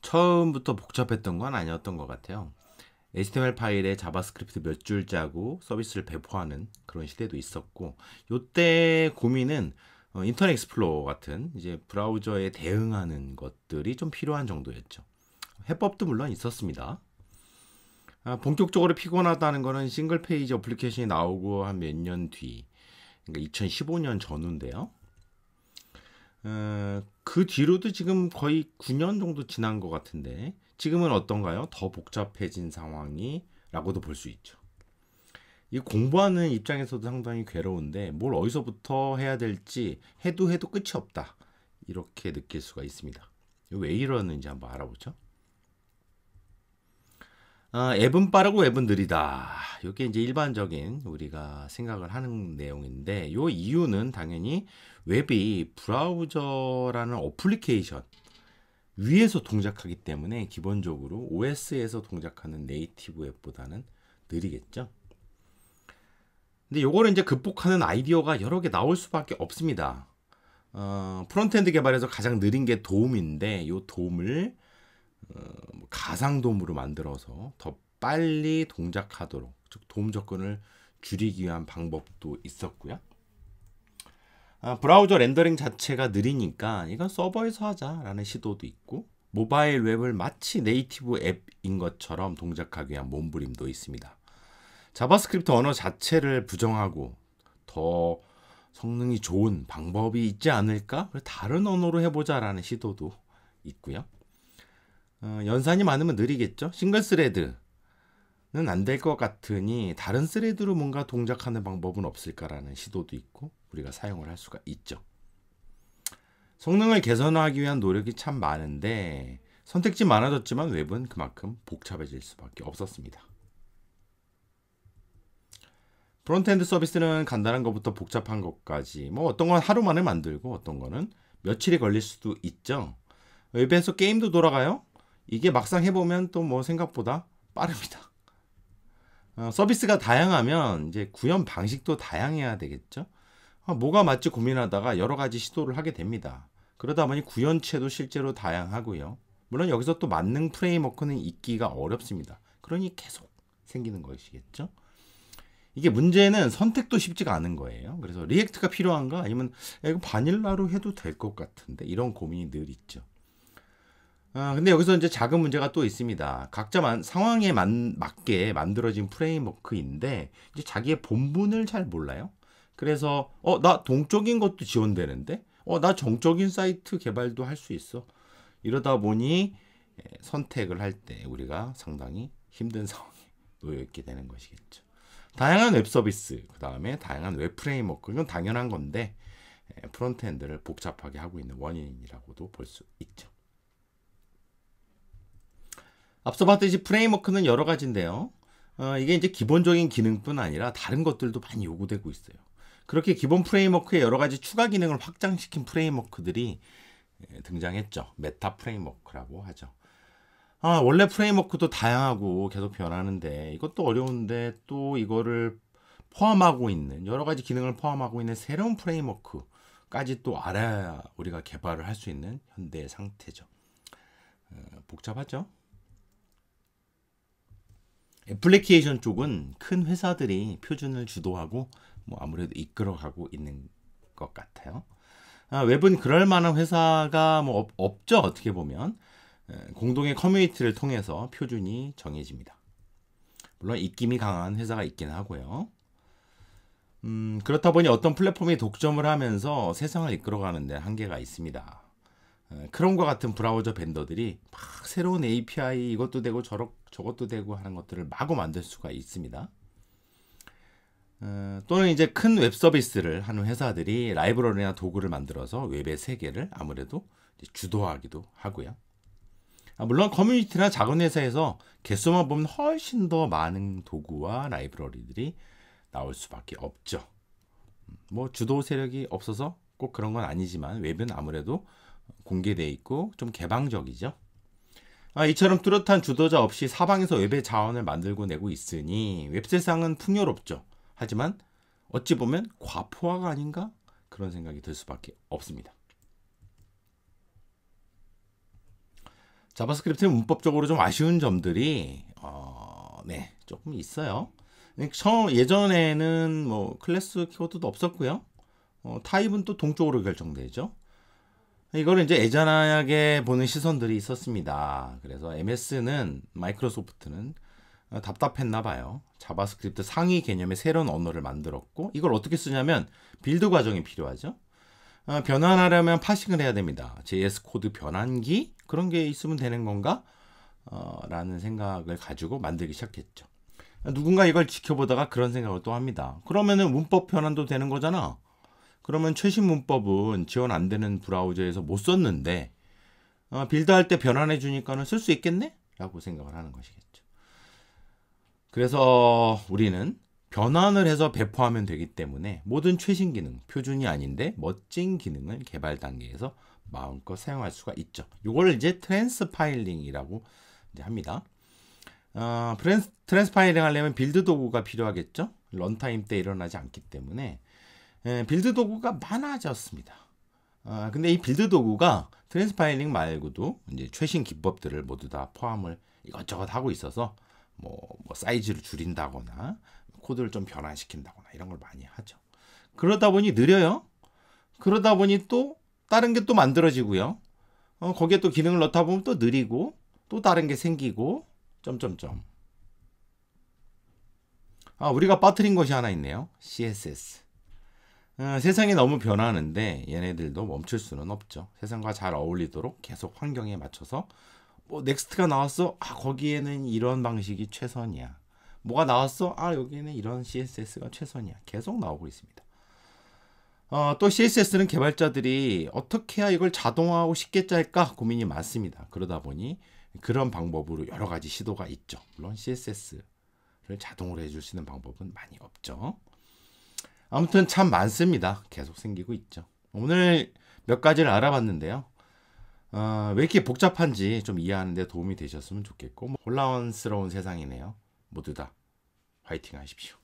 처음부터 복잡했던 건 아니었던 것 같아요. HTML 파일에 자바스크립트 몇 줄 짜고 서비스를 배포하는 그런 시대도 있었고, 요때 고민은 인터넷 익스플로러 같은 이제 브라우저에 대응하는 것들이 좀 필요한 정도였죠. 해법도 물론 있었습니다. 본격적으로 피곤하다는 거는 싱글 페이지 어플리케이션이 나오고 한 몇 년 뒤, 그러니까 2015년 전후인데요. 그 뒤로도 지금 거의 9년 정도 지난 것 같은데, 지금은 어떤가요? 더 복잡해진 상황이라고도 볼 수 있죠. 이 공부하는 입장에서도 상당히 괴로운데, 뭘 어디서부터 해야 될지 해도 끝이 없다, 이렇게 느낄 수가 있습니다. 왜 이러는지 한번 알아보죠. 앱은 빠르고 웹은 느리다. 이게 이제 일반적인 우리가 생각을 하는 내용인데, 이 이유는 당연히 웹이 브라우저라는 어플리케이션 위에서 동작하기 때문에 기본적으로 OS에서 동작하는 네이티브 앱보다는 느리겠죠. 근데 요거를 이제 극복하는 아이디어가 여러 개 나올 수밖에 없습니다. 프론트엔드 개발에서 가장 느린 게 도움인데, 요 도움을 가상 도움으로 만들어서 더 빨리 동작하도록, 즉 도움 접근을 줄이기 위한 방법도 있었고요. 브라우저 렌더링 자체가 느리니까 이건 서버에서 하자라는 시도도 있고, 모바일 웹을 마치 네이티브 앱인 것처럼 동작하기 위한 몸부림도 있습니다. 자바스크립트 언어 자체를 부정하고 더 성능이 좋은 방법이 있지 않을까? 다른 언어로 해보자라는 시도도 있고요. 연산이 많으면 느리겠죠. 싱글 스레드는 안 될 것 같으니 다른 스레드로 뭔가 동작하는 방법은 없을까라는 시도도 있고, 우리가 사용을 할 수가 있죠. 성능을 개선하기 위한 노력이 참 많은데, 선택지 많아졌지만 웹은 그만큼 복잡해질 수밖에 없었습니다. 프론트엔드 서비스는 간단한 것부터 복잡한 것까지, 뭐 어떤 건 하루 만에 만들고 어떤 거는 며칠이 걸릴 수도 있죠. 웹에서 게임도 돌아가요. 이게 막상 해보면 또 뭐 생각보다 빠릅니다. 서비스가 다양하면 이제 구현 방식도 다양해야 되겠죠. 뭐가 맞지 고민하다가 여러 가지 시도를 하게 됩니다. 그러다 보니 구현체도 실제로 다양하고요. 물론 여기서 또 만능 프레임워크는 있기가 어렵습니다. 그러니 계속 생기는 것이겠죠. 이게 문제는 선택도 쉽지가 않은 거예요. 그래서 리액트가 필요한가? 아니면 이거 바닐라로 해도 될 것 같은데, 이런 고민이 늘 있죠. 근데 여기서 이제 작은 문제가 또 있습니다. 각자 상황에 맞게 만들어진 프레임워크인데, 이제 자기의 본분을 잘 몰라요. 그래서 나 동적인 것도 지원되는데, 나 정적인 사이트 개발도 할 수 있어. 이러다 보니 선택을 할 때 우리가 상당히 힘든 상황에 놓여 있게 되는 것이겠죠. 다양한 웹 서비스, 그 다음에 다양한 웹 프레임워크, 이건 당연한 건데 프론트엔드를 복잡하게 하고 있는 원인이라고도 볼 수 있죠. 앞서 봤듯이 프레임워크는 여러 가지인데요. 이게 이제 기본적인 기능뿐 아니라 다른 것들도 많이 요구되고 있어요. 그렇게 기본 프레임워크에 여러 가지 추가 기능을 확장시킨 프레임워크들이 등장했죠. 메타 프레임워크라고 하죠. 원래 프레임워크도 다양하고 계속 변하는데, 이것도 어려운데 또 이거를 포함하고 있는, 여러 가지 기능을 포함하고 있는 새로운 프레임워크까지 또 알아야 우리가 개발을 할 수 있는 현대의 상태죠. 복잡하죠. 애플리케이션 쪽은 큰 회사들이 표준을 주도하고 뭐 아무래도 이끌어가고 있는 것 같아요. 웹은 그럴 만한 회사가 뭐 없죠. 어떻게 보면 공동의 커뮤니티를 통해서 표준이 정해집니다. 물론 입김이 강한 회사가 있긴 하고요. 그렇다 보니 어떤 플랫폼이 독점을 하면서 세상을 이끌어가는 데 한계가 있습니다. 크롬과 같은 브라우저 벤더들이 막 새로운 API 이것도 되고 저것도 되고 하는 것들을 마구 만들 수가 있습니다. 또는 이제 큰 웹 서비스를 하는 회사들이 라이브러리나 도구를 만들어서 웹의 세계를 아무래도 주도하기도 하고요. 물론 커뮤니티나 작은 회사에서 개수만 보면 훨씬 더 많은 도구와 라이브러리들이 나올 수밖에 없죠. 뭐 주도 세력이 없어서 꼭 그런 건 아니지만 웹은 아무래도 공개되어 있고 좀 개방적이죠. 이처럼 뚜렷한 주도자 없이 사방에서 웹의 자원을 만들고 내고 있으니 웹 세상은 풍요롭죠. 하지만 어찌 보면 과포화가 아닌가? 그런 생각이 들 수밖에 없습니다. 자바스크립트는 문법적으로 좀 아쉬운 점들이 네, 조금 있어요. 예전에는 뭐 클래스 키워드도 없었고요. 타입은 또 동쪽으로 결정되죠. 이거를 이제 애잔하게 보는 시선들이 있었습니다. 그래서 MS는 마이크로소프트는 답답했나 봐요. 자바스크립트 상위 개념의 새로운 언어를 만들었고 이걸 어떻게 쓰냐면 빌드 과정이 필요하죠. 변환하려면 파싱을 해야 됩니다. JS 코드 변환기 그런 게 있으면 되는 건가? 라는 생각을 가지고 만들기 시작했죠. 누군가 이걸 지켜보다가 그런 생각을 또 합니다. 그러면은 문법 변환도 되는 거잖아. 그러면 최신 문법은 지원 안 되는 브라우저에서 못 썼는데 빌드할 때 변환해 주니까는 쓸 수 있겠네? 라고 생각을 하는 것이겠죠. 그래서 우리는 변환을 해서 배포하면 되기 때문에 모든 최신 기능, 표준이 아닌데 멋진 기능을 개발 단계에서 마음껏 사용할 수가 있죠. 이걸 이제 트랜스파일링이라고 이제 합니다. 트랜스파일링 하려면 빌드 도구가 필요하겠죠. 런타임 때 일어나지 않기 때문에 빌드 도구가 많아졌습니다. 근데 이 빌드 도구가 트랜스파일링 말고도 이제 최신 기법들을 모두 다 포함을 이것저것 하고 있어서 뭐 사이즈를 줄인다거나 코드를 좀 변환시킨다거나 이런 걸 많이 하죠. 그러다 보니 느려요. 그러다 보니 또 다른 게 또 만들어지고요. 거기에 또 기능을 넣다 보면 또 느리고 또 다른 게 생기고 점점점. 우리가 빠뜨린 것이 하나 있네요. CSS. 세상이 너무 변하는데 얘네들도 멈출 수는 없죠. 세상과 잘 어울리도록 계속 환경에 맞춰서 넥스트가 나왔어. 거기에는 이런 방식이 최선이야. 뭐가 나왔어? 여기에는 이런 CSS가 최선이야. 계속 나오고 있습니다. 또 CSS는 개발자들이 어떻게 해야 이걸 자동화하고 쉽게 짤까 고민이 많습니다. 그러다 보니 그런 방법으로 여러 가지 시도가 있죠. 물론 CSS를 자동으로 해줄 수 있는 방법은 많이 없죠. 아무튼 참 많습니다. 계속 생기고 있죠. 오늘 몇 가지를 알아봤는데요. 왜 이렇게 복잡한지 좀 이해하는 데 도움이 되셨으면 좋겠고 혼란스러운 세상이네요. 모두 다 화이팅 하십시오.